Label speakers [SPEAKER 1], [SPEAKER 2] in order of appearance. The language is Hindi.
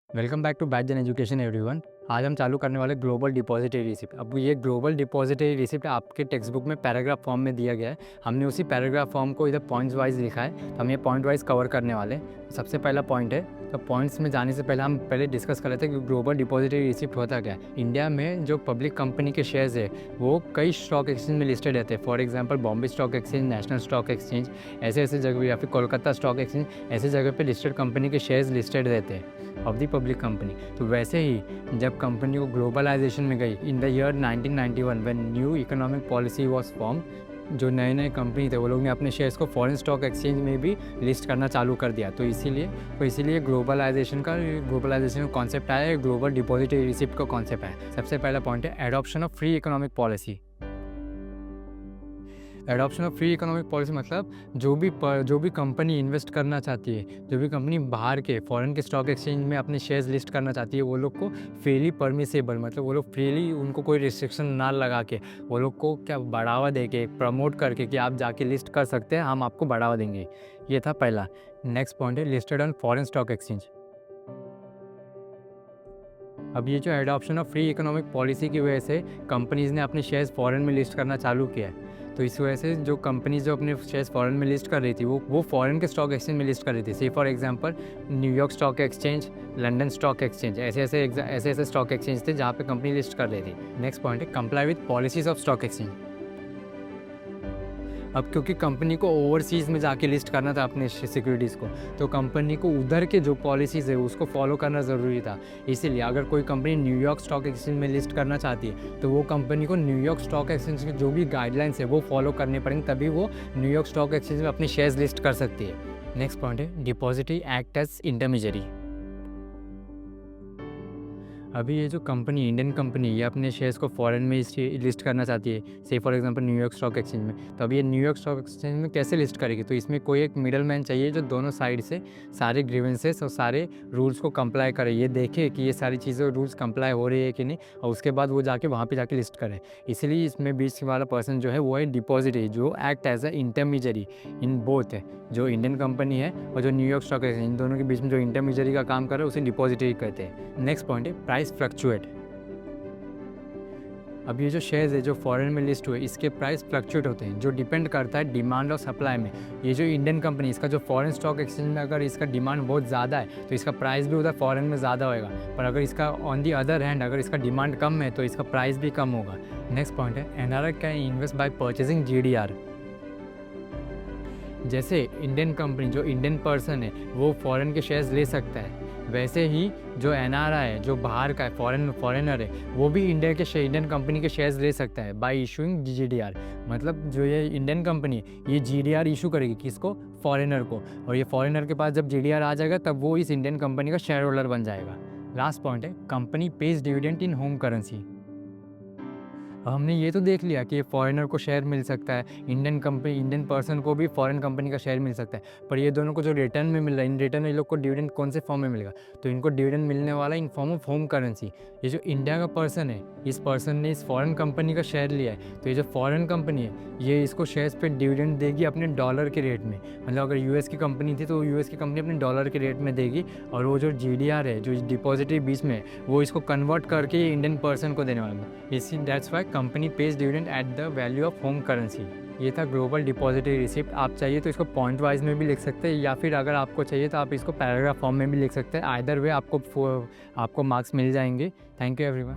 [SPEAKER 1] Welcome back to batch and education everyone. आज हम चालू करने वाले ग्लोबल डिपॉजिटरी रिसिप्ट। अब ये ग्लोबल डिपॉजिटरी रिसिप्ट आपके टेक्स्ट बुक में पैराग्राफ फॉर्म में दिया गया है। हमने उसी पैराग्राफ फॉर्म को इधर पॉइंट्स वाइज लिखा है, तो हम ये पॉइंट वाइज कवर करने वाले हैं। सबसे पहला पॉइंट है, तो पॉइंट्स में जाने से पहले हम डिस्कस कर लेते हैं कि ग्लोबल डिपॉजिटरी रिसिप्ट होता क्या है। इंडिया में जो पब्लिक कंपनी के शेयर्स है वो कई स्टॉक एक्सचेंज में लिस्टेड रहते हैं। For example Bombay stock exchange, national stock exchange, ऐसे ऐसे जगह, या फिर कोलकाता स्टॉक एक्सचेंज, ऐसे जगह पे लिस्टेड कंपनी के शेयर्स लिस्टेड रहते हैं ऑफ द पब्लिक कंपनी। तो वैसे ही जब कंपनी को ग्लोबलाइजेशन में गई in the year 1991 when new economic policy was form, जो नए नए कंपनी थे वो लोग ने अपने शेयर्स को फॉरेन स्टॉक एक्सचेंज में भी लिस्ट करना चालू कर दिया। तो इसीलिए ग्लोबलाइजेशन का कॉन्सेप्ट आया है, ग्लोबल डिपॉजिटरी रिसिप्ट का कॉन्सेप्ट है। सबसे पहला पॉइंट है adoption of free economic policy. Adoption of free economic policy मतलब जो भी कंपनी इन्वेस्ट करना चाहती है, जो भी कंपनी बाहर के फॉरेन के स्टॉक एक्सचेंज में अपने शेयर्स लिस्ट करना चाहती है, वो लोग को फ्रीली परमिसेबल, मतलब वो लोग फ्रीली, उनको कोई रिस्ट्रिक्शन ना लगा के, वो लोग को क्या बढ़ावा दे के, प्रमोट करके कि आप जाके लिस्ट कर सकते हैं, हम आपको बढ़ावा देंगे। ये था पहला। नेक्स्ट पॉइंट है listed on foreign stock exchange. अब ये जो adoption of free economic policy की वजह से कंपनीज़ ने अपने शेयर्स फॉरेन में लिस्ट करना चालू किया है। तो इस वजह से जो कंपनीज जो अपने शेयर्स फॉरेन में लिस्ट कर रही थी वो फॉरेन के स्टॉक एक्सचेंज में लिस्ट कर रही थी। से for example New York stock exchange, London stock exchange, ऐसे स्टॉक एक्सचेंज थे जहाँ पे कंपनी लिस्ट कर रही थी। नेक्स्ट पॉइंट है comply with policies of stock exchange. अब क्योंकि कंपनी को ओवरसीज़ में जाके लिस्ट करना था अपने सिक्योरिटीज़ को, तो कंपनी को उधर के जो पॉलिसीज़ है उसको फॉलो करना ज़रूरी था। इसीलिए अगर कोई कंपनी न्यूयॉर्क स्टॉक एक्सचेंज में लिस्ट करना चाहती है तो वो कंपनी को न्यूयॉर्क स्टॉक एक्सचेंज के जो भी गाइडलाइंस है वो फॉलो करने पड़ेंगे, तभी वो न्यूयॉर्क स्टॉक एक्सचेंज में अपने शेयर्स लिस्ट कर सकती है। नेक्स्ट पॉइंट है डिपॉजिटरी एक्ट एज इंटरमीडियरी। अभी ये जो कंपनी, इंडियन कंपनी, ये अपने शेयर्स को फॉरेन में लिस्ट करना चाहती है, से for example New York stock exchange में। तो अभी ये न्यूयॉर्क स्टॉक एक्सचेंज में कैसे लिस्ट करेगी? तो इसमें कोई एक मिडल मैन चाहिए जो दोनों साइड से सारे ग्रीवेंसेस और सारे रूल्स को कंप्लाई करे, ये देखे कि ये सारी चीज़ें रूल्स कंप्लाई हो रही है कि नहीं, और उसके बाद वो जाके वहाँ पर जाके लिस्ट करे। इसलिए इसमें बीच वाला पर्सन जो है वो है डिपॉजिटरी, जो act as a intermediary in both है। जो इंडियन कंपनी है और जो न्यूयॉर्क स्टॉक एक्सचेंज, इन दोनों के बीच में जो इंटरमीडियरी का काम करे उसे डिपॉजिटरी कहते हैं। नेक्स्ट पॉइंट है प्राइस फ्लक्चुएट। अब ये जो शेयर्स है जो फॉरेन में लिस्ट हुए, इसके प्राइस फ्लक्चुएट होते हैं, जो डिपेंड करता है डिमांड और सप्लाई में। ये जो इंडियन कंपनी, इसका जो फॉरेन स्टॉक एक्सचेंज में अगर इसका डिमांड बहुत ज़्यादा है तो इसका प्राइस भी उधर फॉरेन में ज़्यादा होएगा, पर अगर इसका ऑन दी अदर हैंड अगर इसका डिमांड कम है तो इसका प्राइस भी कम होगा। नेक्स्ट पॉइंट है NRI can invest bye purchasing GDR. जैसे इंडियन कंपनी, जो इंडियन पर्सन है वो फॉरेन के शेयर्स ले सकता है, वैसे ही जो एनआरआई है, जो बाहर का है, फॉरेनर है, वो भी इंडियन कंपनी के शेयर्स ले सकता है बाय इशूइंग जीडीआर। मतलब जो ये इंडियन कंपनी है ये जीडीआर इशू करेगी किसको? फॉरेनर को, और ये फॉरेनर के पास जब जीडीआर आ जाएगा तब वो इस इंडियन कंपनी का शेयर होल्डर बन जाएगा। लास्ट पॉइंट है company page dividend in home currency. हमने ये तो देख लिया कि फॉरेनर को शेयर मिल सकता है, इंडियन पर्सन को भी फॉरेन कंपनी का शेयर मिल सकता है, पर ये दोनों को जो रिटर्न में मिल रहा है, इन रिटर्न ये लोग को डिविडेंड कौन से फॉर्म में मिलेगा? तो इनको डिविडेंड मिलने वाला in form of home currency. ये जो इंडिया का पर्सन है, इस पर्सन ने इस फॉरेन कंपनी का शेयर लिया है, तो ये जो फॉरेन कंपनी है ये इसको शेयर्स पे डिविडेंड देगी अपने डॉलर के रेट में। मतलब अगर यूएस की कंपनी थी तो यूएस की कंपनी अपने डॉलर के रेट में देगी, और वो जो जीडीआर है, जो डिपॉजिटरी बीच में, वो इसको कन्वर्ट करके इंडियन पर्सन को देने वाला है। इसी that's why company page dividend at the value of home currency. ये था ग्लोबल डिपॉजिटरी रिसिप्ट। आप चाहिए तो इसको पॉइंट वाइज में भी लिख सकते हैं, या फिर अगर आपको चाहिए तो आप इसको पैराग्राफ फॉर्म में भी लिख सकते हैं। आइदर वे आपको मार्क्स मिल जाएंगे। Thank you everyone.